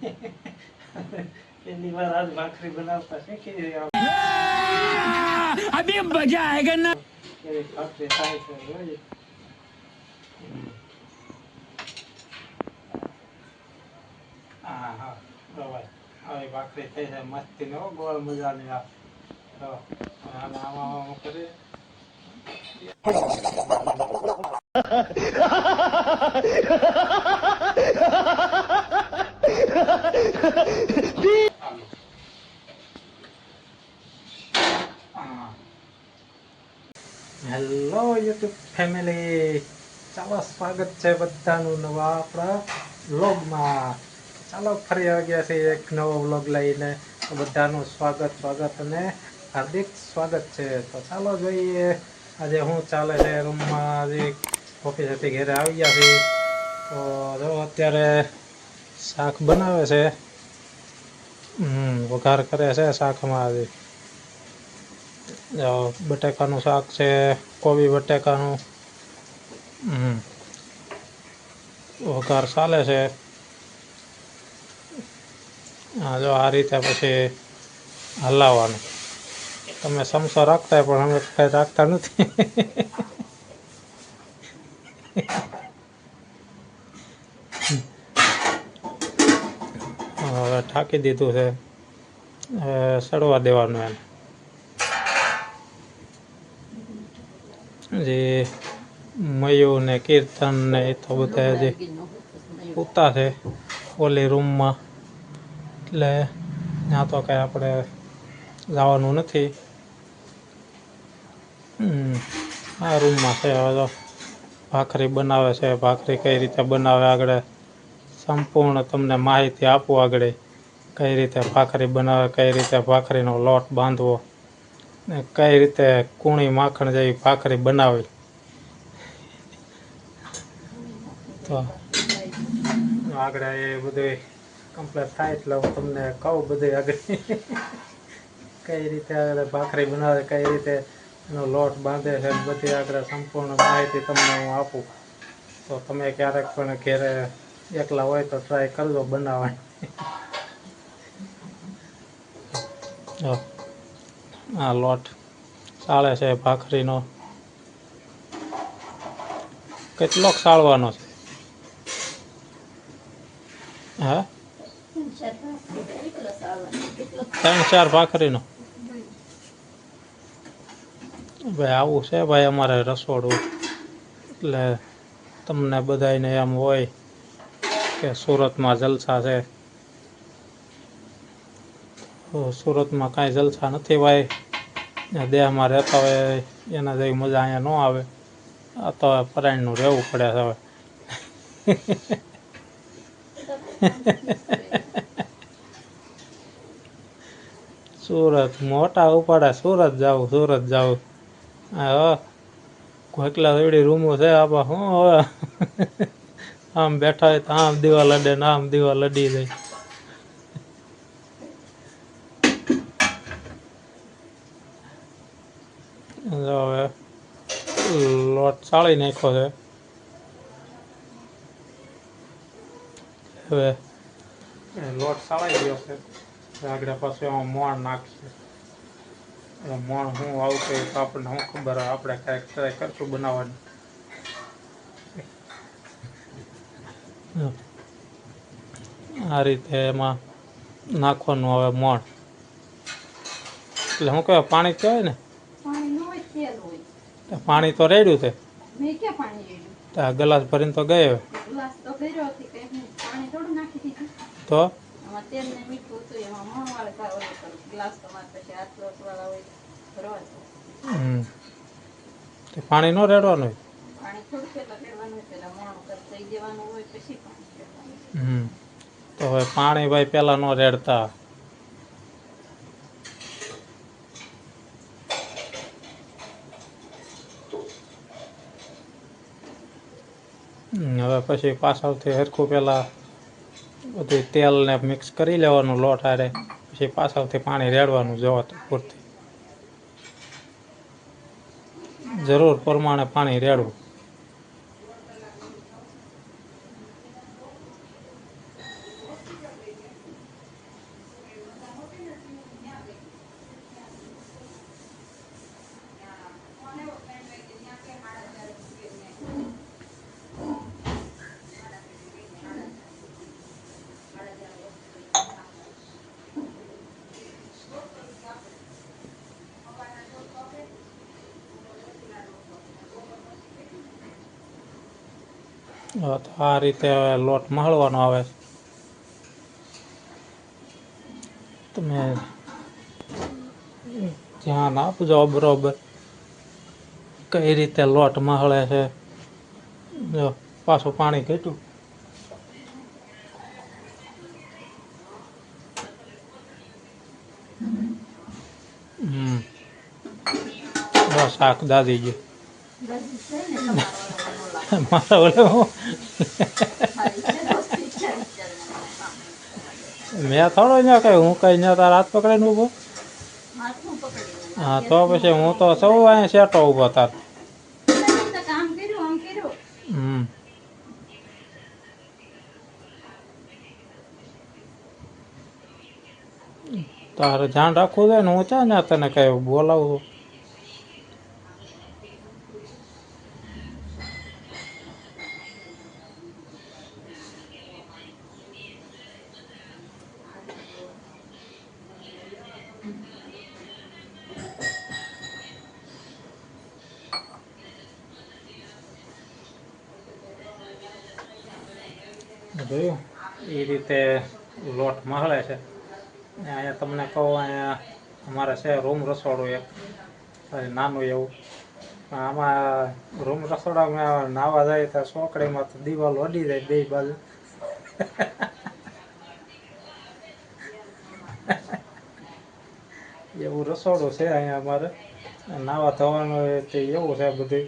पहली बार आज भाखरी बनाता है कि अभी मजा आएगा ना। भाखरी खाए છે રોજ હા હા બરાબર હવે ભાખરી થઈ જાય મસ્તી નો ગોળ મજાની આ તો આમાં આમાં કરે હેલો યુટ્યુબ ફેમિલી ચાલો સ્વાગત છે બધાનું નવા આપણા વ્લોગમાં ચાલો ફરી આવી ગયા છે એક નવો વ્લોગ લઈને બધાનું સ્વાગત અને હાર્દિક સ્વાગત છે તો ચાલો જોઈએ આજે શું ચાલે છે રૂમમાં હજી ઓફિસેથી ઘરે આવી ગયા છે તો જો અત્યારે શાક બનાવે છે વઘાર કરે છે શાકમાં હજી બટેકાનું શાક છે કોબી બટેકાનું વઘાર ચાલે છે જો આ રીતે પછી હલાવવાનું તમે સમસો રાખતા પણ અમે કઈ રાખતા નથી હવે ઠાકી દીધું છે સડવા દેવાનું એમ જે મયુ ને કીર્તન ને એ તો બધા જે ઉતા છે ઓલી રૂમમાં એટલે ત્યાં તો કાંઈ આપણે જવાનું નથી આ રૂમમાં છે હવે તો ભાખરી બનાવે છે ભાખરી કઈ રીતે બનાવે આગળ સંપૂર્ણ તમને માહિતી આપું આગળ કઈ રીતે ભાખરી બનાવે કઈ રીતે ભાખરીનો લોટ બાંધવો ને કઈ રીતે કૂણી માખણ જેવી ભાખરી બનાવી તો આગળ એ બધું કમ્પ્લીટ થાય એટલે હું તમને કહું બધું આગળ કઈ રીતે આગળ ભાખરી બનાવે કઈ રીતે એનો લોટ બાંધે છે બધી આગળ સંપૂર્ણ માહિતી તમને હું આપું તો તમે ક્યારેક પણ ઘરે એકલા હોય તો ટ્રાય કરજો બનાવવાની આ લોટ ચાલે છે ભાખરીનો કેટલોક સાળવાનો છે હા 3-4 ભાખરીનો ભાઈ આવું છે ભાઈ અમારે રસોડું એટલે તમને બધાને એમ હોય કે સુરતમાં જલસા છે તો સુરતમાં કાંઈ જલસા નથી ભાઈ દેહમાં રહેતા હોય એના જેવી મજા અહીંયા ન આવે આ તો પરાયણનું રહેવું પડે છે હવે સુરત મોટા ઉપાડે સુરત જાવું હા કોઈકલા એવડી રૂમો છે આપા શું હવે આમ બેઠા હોય તો આમ દીવા લડે ને આમ દીવા લડી જાય હવે લોટ ચાળી નાખ્યો છે હવે લોટ ચાળાઈ ગયો છે આગળ પાછું એમાં મોણ નાખશે મોણ હું આવશે તો આપણને શું ખબર હોય આપણે કાંઈક ટ્રાય કરશું બનાવવાની આ રીતે એમાં નાખવાનું હવે મોણ એટલે શું કહેવાય પાણી કહેવાય ને પાણી તો રેડ્યું છે ગ્લાસ ભરીને તો ગયો તો પાણી નો રેડવાનું તો હવે પાણી ભાઈ પેલા નો રેડતા હવે પછી પાછળથી હરખું પેલા બધું તેલ ને મિક્સ કરી લેવાનું લોટ હારે પછી પાછળથી પાણી રેડવાનું જોવા પૂરતી જરૂર પ્રમાણે પાણી રેડવું તો આ રીતે લોટ મહળવાનો આવે. તમે ધ્યાન આપજો બરોબર કઈ રીતે લોટ મહળે છે. જો પાછું પાણી ઘટ્યું. બસ શાક દાદી ગયું. મારા ઓલે મેં થોડો ત્યાં કઈ હું કઈ ત્યાં તારા હાથ પકડીને ઊભો. હા તો પછી હું તો સૌ અહીંયા સેટો ઊભો તાર. તારે ધ્યાન રાખવું જોઈએ ને હું ચા ને તને કઈ બોલાવું. જોયું એ રીતે લોટ મહળે છે. અહીંયા તમને કહું અહીંયા અમારે છે રૂમ રસોડું એક નાનું એવું. આમાં રૂમ રસોડામાં નાવા જાય તો ચોકડીમાં તો દિવાલ અડી જાય બે બાજુ. એવું રસોડું છે અહીંયા અમારે. નાવા ધોવાનું એવું છે બધું.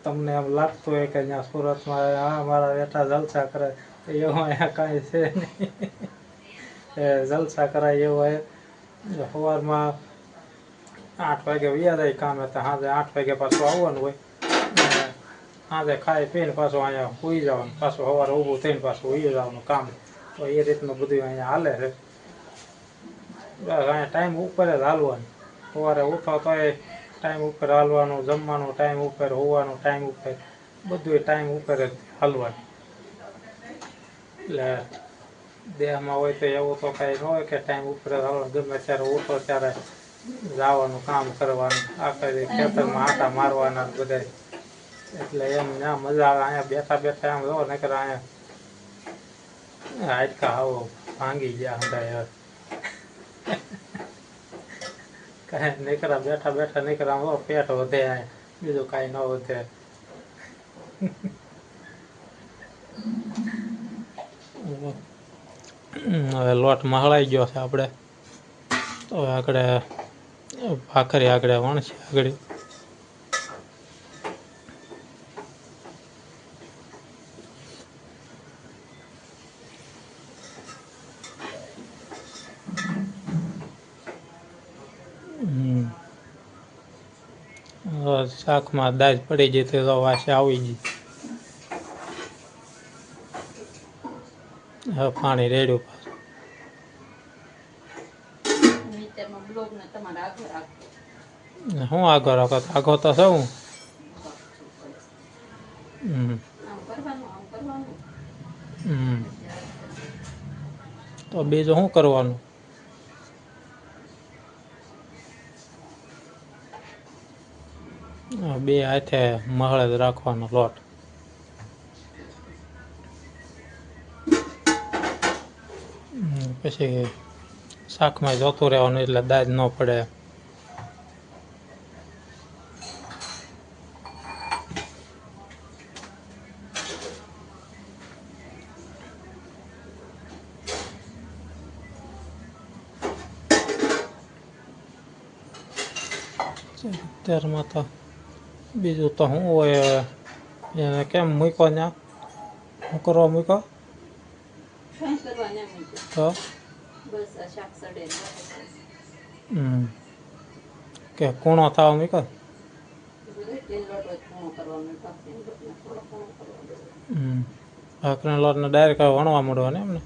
તમને એમ લાગતું હોય કે અહીંયા સુરતમાં હા મારા બેટા જલસા કરે એવું અહીંયા કાંઈ છે નહીં. જલસા કરાય એવું હોય. સવારમાં 8 વાગે વ્યા જાય કામે તો સાંજે 8 વાગે પાછું આવવાનું હોય. સાંજે ખાઈ પીને પાછું અહીંયા સૂઈ જવાનું. પાછું સવારે ઊભું થઈને પાછું સૂઈ જવાનું કામ. તો એ રીતનું બધું અહીંયા હાલે છે. બસ અહીંયા ટાઈમ ઉપર જ હાલવાનું. સવારે ઉઠો તો એ ટાઈમ ઉપર હાલવાનું, જમવાનું ટાઈમ ઉપર, હોવાનું ટાઈમ ઉપર, બધું ટાઈમ ઉપર જ હાલવાનું. એટલે દેહમાં હોય તો એવું તો કાંઈ ન હોય કે ટાઈમ ઉપર હાલવાનું. ગમે ત્યારે ઉઠો ત્યારે જવાનું કામ કરવાનું. આખા ખેતરમાં આટા મારવાના બધા. એટલે એમ ત્યાં મજા આવે. અહીંયા બેઠા બેઠા એમ રહો નકર અહીંયા હાડકા આવો ભાંગી ગયા હંધાય. કાંઈ નીકળા બેઠા બેઠા નીકળા પેટ વધે અહીંયા, બીજું કાંઈ ન વધે. હવે લોટ મહળાઈ ગયો છે આપણે. તો આગળ ભાખરી આગળ વણશે આગળ. શાકમાં દાજ પડી જઈ તો વાસે આવી ગઈ. હવે પાણી રેડ્યું પાછું. હું આગળ રાખો આગો તો શું. તો બીજું શું કરવાનું. બે હાથે મહળે જ રાખવાનો લોટ. પછી શાકમાં જોતું રહેવાનું એટલે દાજ ન પડે. અત્યારમાં તો બીજું તો શું હોય. એને કેમ મૂક્યો ત્યાં શું કરવા મૂક્યો તો કે કૂણો થવા મૂક્યો. ભાખરીના લોટને ડાયરેક્ટ વણવા માંડવા ને એમને.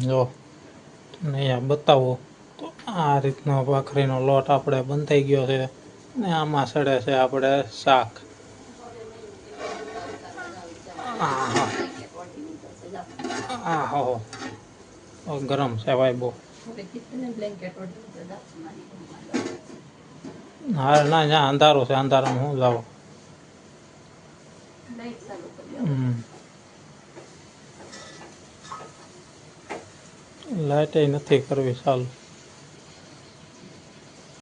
જો તમને અહીંયા બતાવો તો આ રીતનો ભાખરીનો લોટ આપણે બંધાઈ ગયો છે ને આમાં સડે છે આપણે શાક. હો ગરમ છે ભાઈ બહુ. હવે કિચન બ્લેન્કેટ ઓઢી તો દાચમાની રૂમમાં હા ના ત્યાં અંધારું છે, અંધારામાં હું જાવ. લાઈટ ચાલુ કરી લાઇટ નથી કરવી ચાલુ.